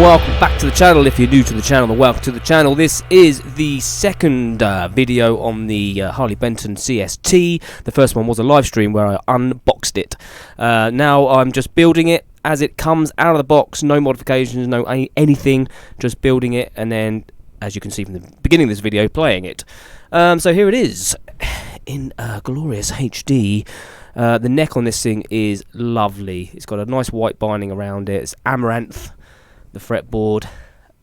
welcome back to the channel. If you're new to the channel, welcome to the channel. This is the second video on the Harley Benton CST. The first one was a live stream where I unboxed it. Now I'm just building it as it comes out of the box. No modifications, no anything, just building it, and then, as you can see from the beginning of this video, playing it. So here it is in glorious HD. The neck on this thing is lovely. It's got a nice white binding around it. It's amaranth, the fretboard.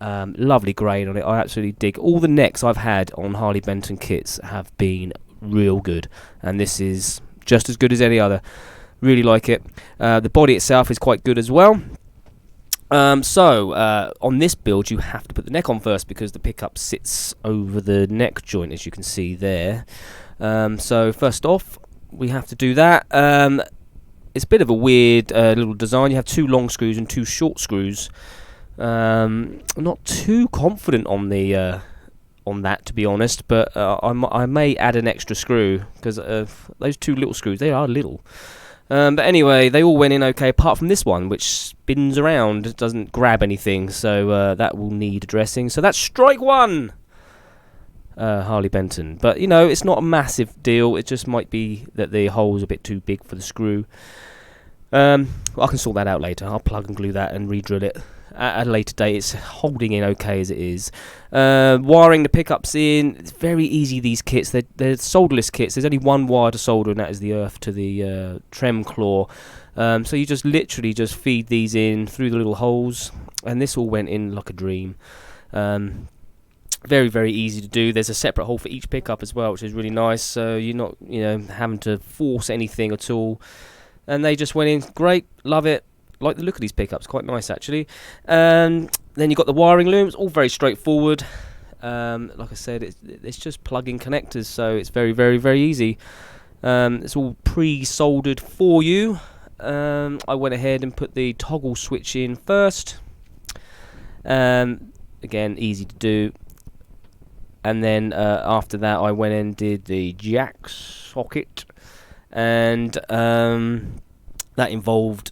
Lovely grain on it. I absolutely dig. All the necks I've had on Harley Benton kits have been real good, and this is just as good as any other. Really like it. The body itself is quite good as well. On this build you have to put the neck on first because the pickup sits over the neck joint, as you can see there. So first off, we have to do that. It's a bit of a weird little design. You have two long screws and two short screws. I'm not too confident on the on that, to be honest, but I may add an extra screw because those two little screws, they are little. But anyway, they all went in okay, apart from this one, which spins around. It doesn't grab anything, so that will need addressing. So that's strike one, Harley Benton. But, you know, it's not a massive deal. It just might be that the hole's a bit too big for the screw. I can sort that out later. I'll plug and glue that and re-drill it at a later date. It's holding in okay as it is. Wiring the pickups in, it's very easy, these kits. They're solderless kits. There's only one wire to solder, and that is the earth to the trem claw. So you just literally just feed these in through the little holes, and this all went in like a dream. Very, very easy to do. There's a separate hole for each pickup as well, which is really nice, so you're not, you know, having to force anything at all. And they just went in great. Love it. Like the look of these pickups, quite nice actually. Then you've got the wiring looms, all very straightforward. Like I said, it's just plug-in connectors, so it's very, very, very easy. It's all pre-soldered for you. I went ahead and put the toggle switch in first. Again, easy to do. And then after that, I went and did the jack socket, and that involved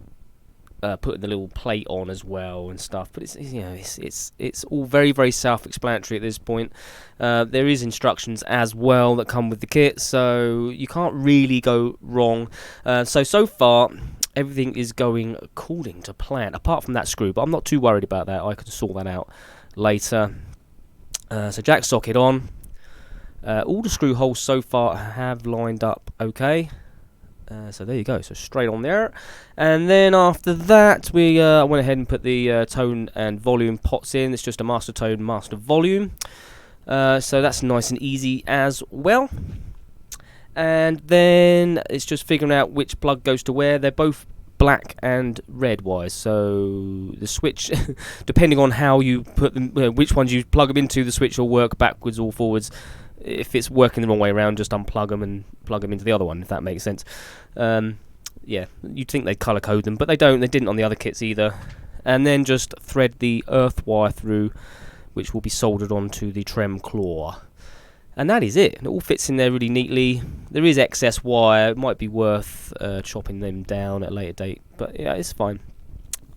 putting the little plate on as well and stuff. But it's, you know, it's all very, very self-explanatory at this point. There is instructions as well that come with the kit, so you can't really go wrong. So far everything is going according to plan, apart from that screw. But I'm not too worried about that. I can sort that out later. So jack socket on. All the screw holes so far have lined up okay. So there you go, so straight on there. And then after that, we went ahead and put the tone and volume pots in. It's just a master tone, master volume. So that's nice and easy as well. And then it's just figuring out which plug goes to where. They're both black and red wires, so the switch, depending on how you put them, which ones you plug them into, the switch will work backwards or forwards. If it's working the wrong way around, just unplug them and plug them into the other one, if that makes sense. Yeah, you'd think they'd colour code them, but they don't. They didn't on the other kits either. And then just thread the earth wire through, which will be soldered onto the trem claw. And that is it. It all fits in there really neatly. There is excess wire. It might be worth chopping them down at a later date, but yeah, it's fine.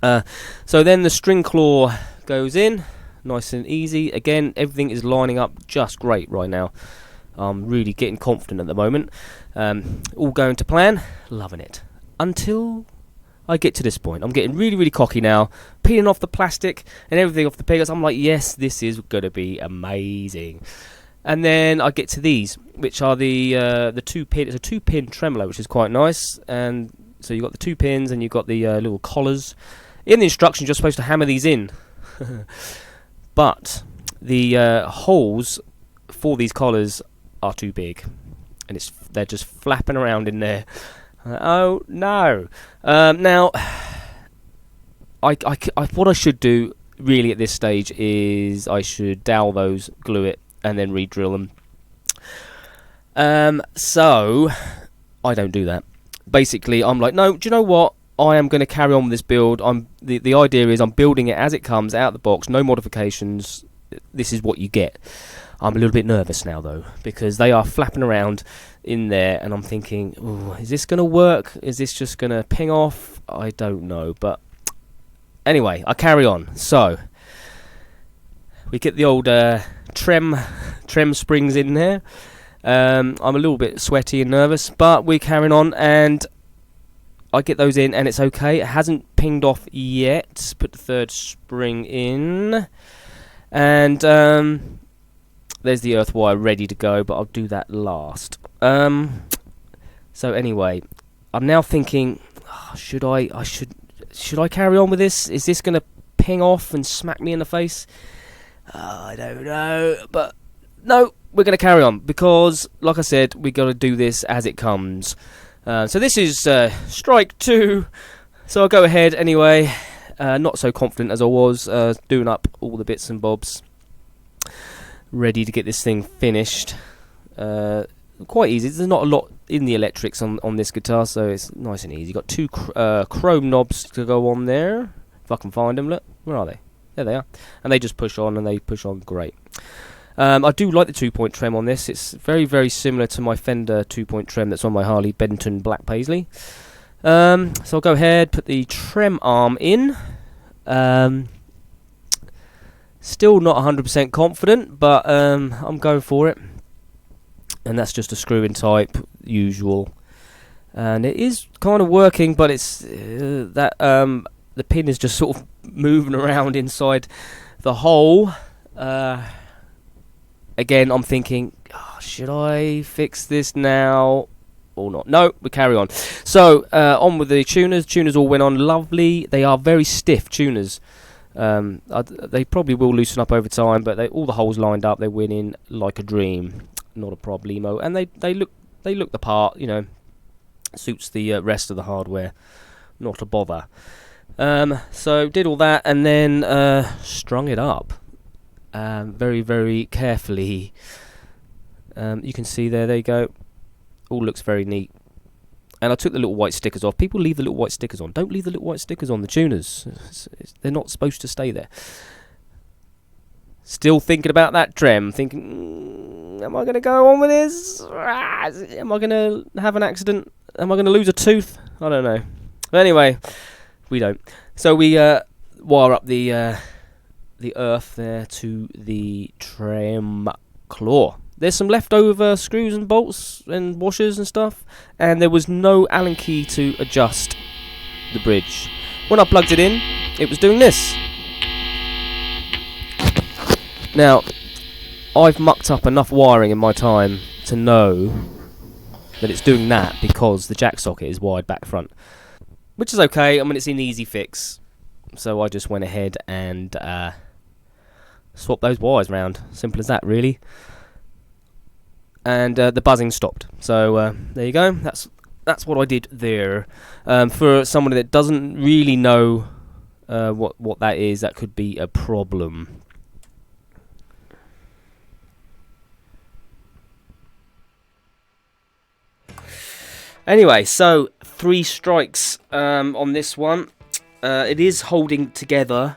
So then the string claw goes in. Nice and easy. Again, everything is lining up just great right now. I'm really getting confident at the moment. All going to plan. Loving it. Until I get to this point. I'm getting really, really cocky now. Peeling off the plastic and everything off the pickups. I'm like, yes, this is going to be amazing. And then I get to these, which are the 2-pin. It's a 2-pin tremolo, which is quite nice. And so you've got the 2 pins and you've got the little collars. In the instructions, you're supposed to hammer these in. But the holes for these collars are too big, and they're just flapping around in there. Oh no! Now, what I should do really at this stage is I should dowel those, glue it, and then re-drill them. So I don't do that. Basically, I'm like, no. Do you know what? I am going to carry on with this build. The idea is I'm building it as it comes out of the box, no modifications. This is what you get. I'm a little bit nervous now though, because they are flapping around in there, and I'm thinking, ooh, is this going to work? Is this just going to ping off? I don't know, but anyway, I carry on. So we get the old trem springs in there. I'm a little bit sweaty and nervous, but we're carrying on, and I get those in, and it's okay. It hasn't pinged off yet. Put the third spring in, and there's the earth wire ready to go, but I'll do that last. So anyway, I'm now thinking, should I carry on with this? Is this going to ping off and smack me in the face? I don't know, but no, we're going to carry on, because, like I said, we got to do this as it comes. So this is strike 2, so I'll go ahead anyway. Not so confident as I was, doing up all the bits and bobs, ready to get this thing finished. Quite easy. There's not a lot in the electrics on this guitar, so it's nice and easy. Got 2 chrome knobs to go on there, if I can find them. Look, where are they? There they are. And they just push on, and they push on great. I do like the 2-point trem on this. It's very, very similar to my Fender 2-point trem that's on my Harley Benton Black Paisley. So I'll go ahead, put the trem arm in. Still not 100% confident, but I'm going for it. And that's just a screw-in type, usual. And it is kind of working, but it's the pin is just sort of moving around inside the hole. Again, I'm thinking, should I fix this now or not? No, we carry on. So, on with the tuners. Tuners all went on lovely. They are very stiff tuners. They probably will loosen up over time, but all the holes lined up. They went in like a dream. Not a problemo. And they look the part, you know. Suits the rest of the hardware. Not a bother. So, did all that, and then strung it up. Very, very carefully. You can see there you go. All looks very neat. And I took the little white stickers off. People leave the little white stickers on. Don't leave the little white stickers on the tuners. They're not supposed to stay there. Still thinking about that trem. Thinking, am I going to go on with this? Am I going to have an accident? Am I going to lose a tooth? I don't know. But anyway, we don't. So we wire up the earth there to the trem claw. There's some leftover screws and bolts and washers and stuff, and there was no Allen key to adjust the bridge. When I plugged it in, it was doing this. Now, I've mucked up enough wiring in my time to know that it's doing that because the jack socket is wired back front, which is okay. I mean, it's an easy fix, so I just went ahead and swap those wires round. Simple as that, really. And the buzzing stopped. So there you go. That's what I did there. For someone that doesn't really know what that is, that could be a problem. Anyway, so 3 strikes on this one. It is holding together.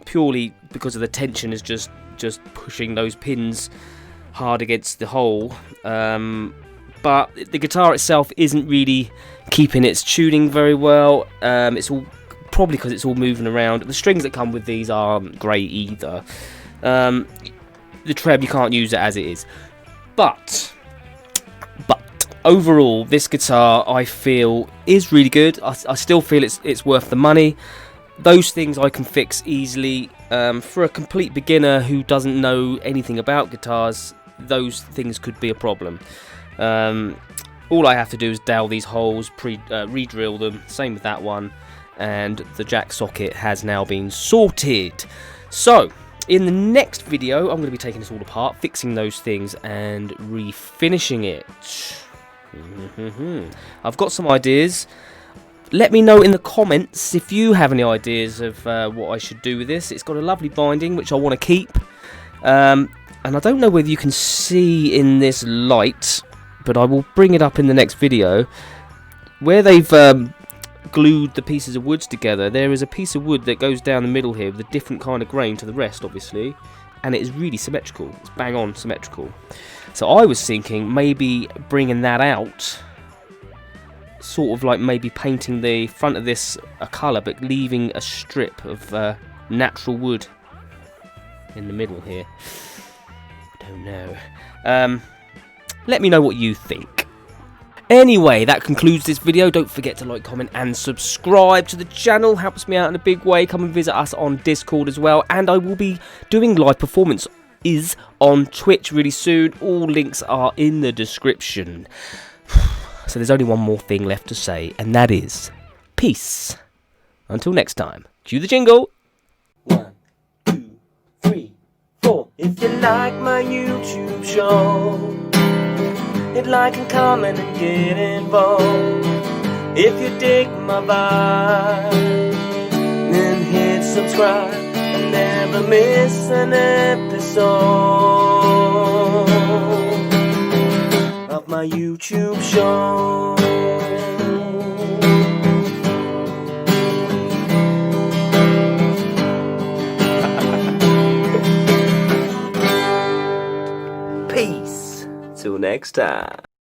Purely because of the tension is just pushing those pins hard against the hole, but the guitar itself isn't really keeping its tuning very well. It's all probably because it's all moving around. The strings that come with these aren't great either. The trem, you can't use it as it is, but overall this guitar I feel is really good. I still feel it's worth the money. Those things I can fix easily. For a complete beginner who doesn't know anything about guitars, those things could be a problem. All I have to do is dowel these holes, re-drill them, same with that one, and the jack socket has now been sorted. So, in the next video, I'm going to be taking this all apart, fixing those things, and refinishing it. I've got some ideas. Let me know in the comments if you have any ideas of what I should do with this. It's got a lovely binding, which I want to keep. And I don't know whether you can see in this light, but I will bring it up in the next video. Where they've glued the pieces of wood together, there is a piece of wood that goes down the middle here with a different kind of grain to the rest, obviously. And it is really symmetrical. It's bang on symmetrical. So I was thinking maybe bringing that out, sort of like maybe painting the front of this a colour, but leaving a strip of natural wood in the middle here. I don't know. Let me know what you think. Anyway, that concludes this video. Don't forget to like, comment, and subscribe to the channel. Helps me out in a big way. Come and visit us on Discord as well. And I will be doing live performances on Twitch really soon. All links are in the description. So there's only one more thing left to say, and that is peace. Until next time. Cue the jingle. 1, 2, 3, 4. If you like my YouTube show, hit like and comment and get involved. If you dig my vibe, then hit subscribe and never miss an episode of my YouTube show. Peace. Till next time.